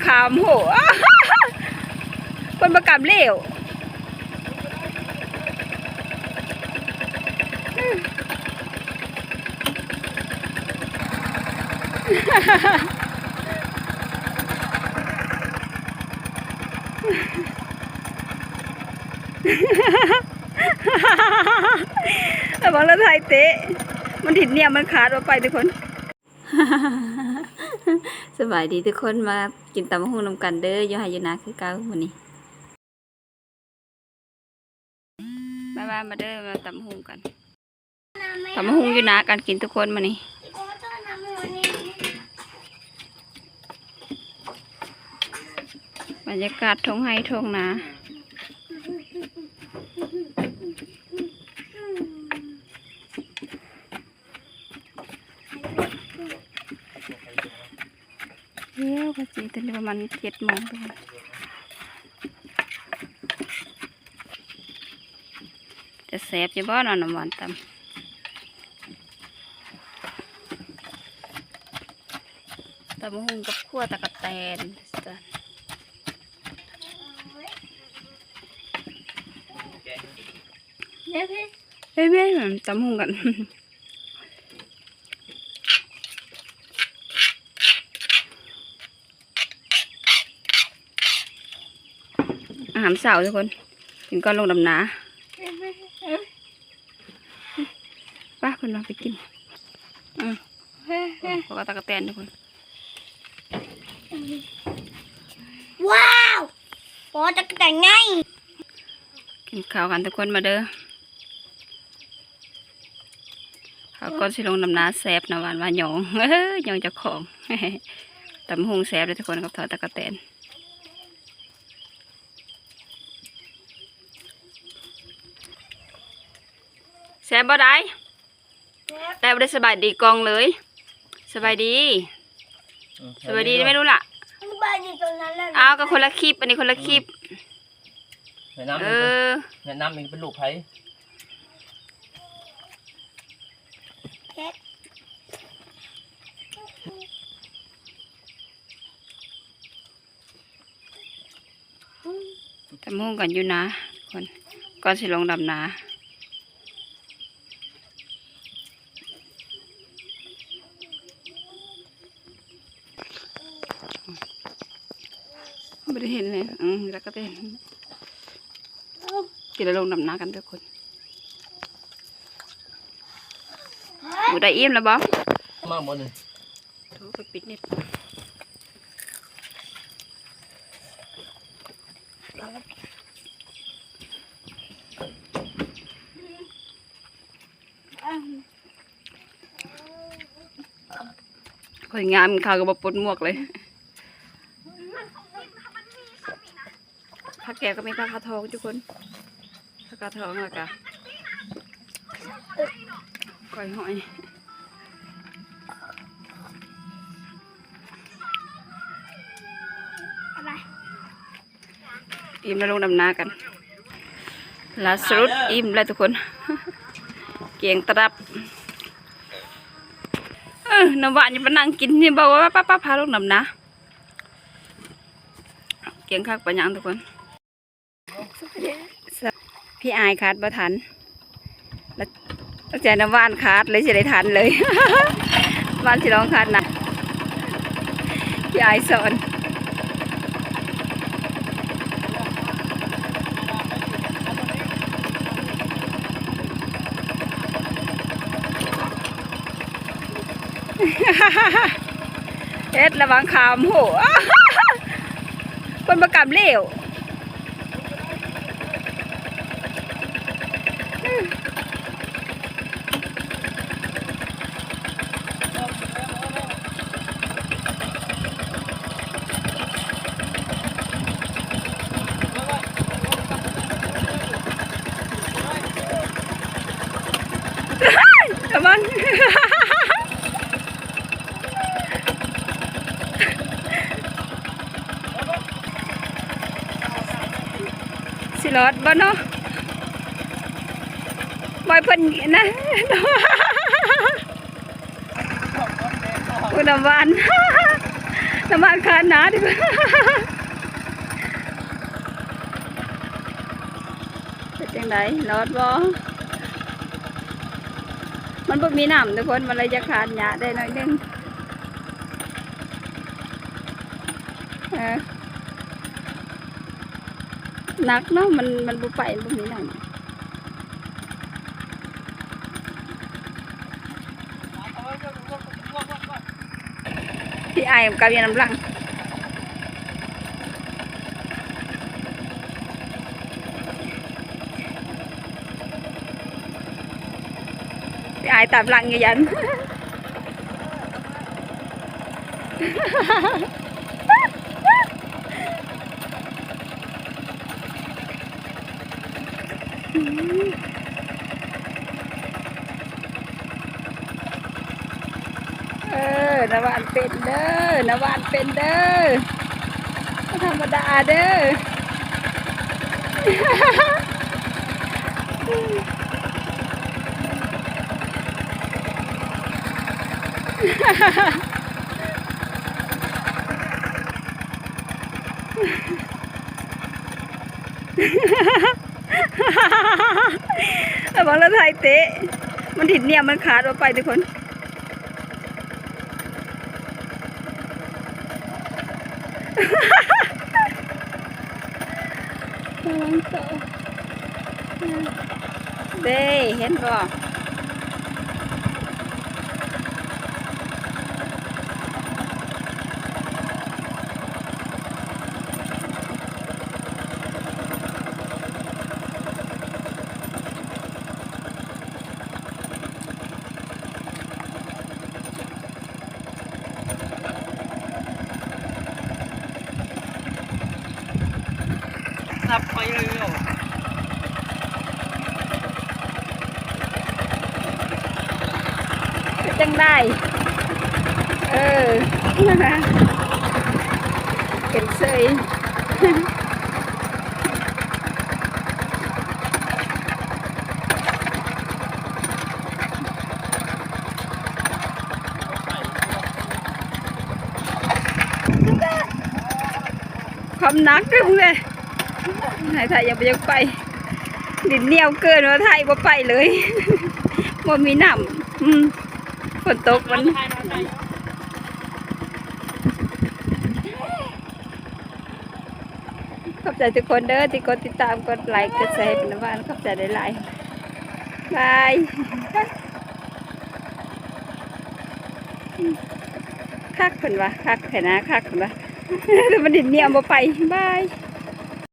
คามโหคนประกำเลี้ยวระวังแล้วไทยเตะมันถิดเนี่ยมันขาดออกไปทุกคน สบายดีทุกคนมากินตำมะฮุ่งนำกันเด้ออยู่หายอยู่นาคือเก่าวันนี้มาเด้อมาตำมะฮุ่งกันตำมะฮุ่งอยู่นากันกินทุกคนมานี่บรรยากาศท้องไร่ท้องนาเดี๋ยวก็จีตอนนี้ประมาณ7 โมงทุกคนจะแซ่บจะบ้านน้ำหวานตำมะฮุ่งกับขั่วตะกะแตนเบ้เหมือนตำมะฮุ่งกันอาหารเช้าทุกคนกินก้อนลงดำนาป้าคนเราไปกินพวกตะกะแตนทุกคนว้าวพอตะกะแตนไงกินข้าวกันทุกคนมาเด้อข้าวก้อนสิลงดำนาแซ่บนะหวานหยองหยองเจ้าของตำมะฮุ่งแซ่บเลยทุกคนกับทอดตะกะแตนแซ่บบ่ได้แต่บ่ได้สบายดีกองเลยสบายดีไม่รู้ล่ะเอาก็คนละคลิปอันนี้คนละคลิปแนะนำเองเป็นลูกไผ่ตะมุ่งกันอยู่นะคนก่อนสิลงดำนาไม่ได้เห็นเลยแล้วก็เต้นกินแล้วลงดำนากันทุกคนหมูได้อิ่มแล้วบ่มาหมดเลยถูกไปปิดเน็ตคนงานข้าวกับปนหมวกเลยผักแก้วก็มีผักกาดทองทุกคนผักกาดทองแล้วก็ก้อยหอยอิ่มแล้วลงดำนากันล่าสุดอิ่มแล้วทุกคนเกียงตรับน้ำหวานยังมานั่งกินนี่บอกว่าป้าพาลงดำนาเกียงคักปัญญังทุกคนพี่อายขาดบ่ทันแล้วใจน้ำว่านขาดเลยจะได้ทันเลยว่านสิร้องขาดนะพี่อายสอนเอ็ดระวังคามโหคนประกำเลี้ยวมันสิรอดบ่เนาะบอยเพิ่นนะอุณหวาน น้ำมันขาดหนาดีกว่าเป็นจังไดรอดบ่มันบ่มีน้ำทุกคนมันเลยจะขาดหนาได้หน่อยนึงหนักเนาะมันบ่ไปบ่มีน้ำพี่ไอ้กับยาน้ำลังพี่ไอ้ตามหลังยันนวานเป็นเด้อนวานเป็นเด้อธรรมดาเด้อบอกแล้วไทยเตะมันถิดเนี่ยมันขาดออกไปทุกคนเด้เห็นบ่นับไปเลยจังได้เป็นเซยความหนักเลยมึงเลยไทยยังไปยังไปดินเหนียวเกินว่าไทยบ่ไปเลยบ่มีน้ำฝนตกมันขอบใจทุกคนเด้อที่กดติดตามกดไลค์กดแชร์เป็นบ้านขอบใจได้หลายบายคักคนวะคักแค่นะคักคนวะแต่มันดินเหนียวบ่ไปบาย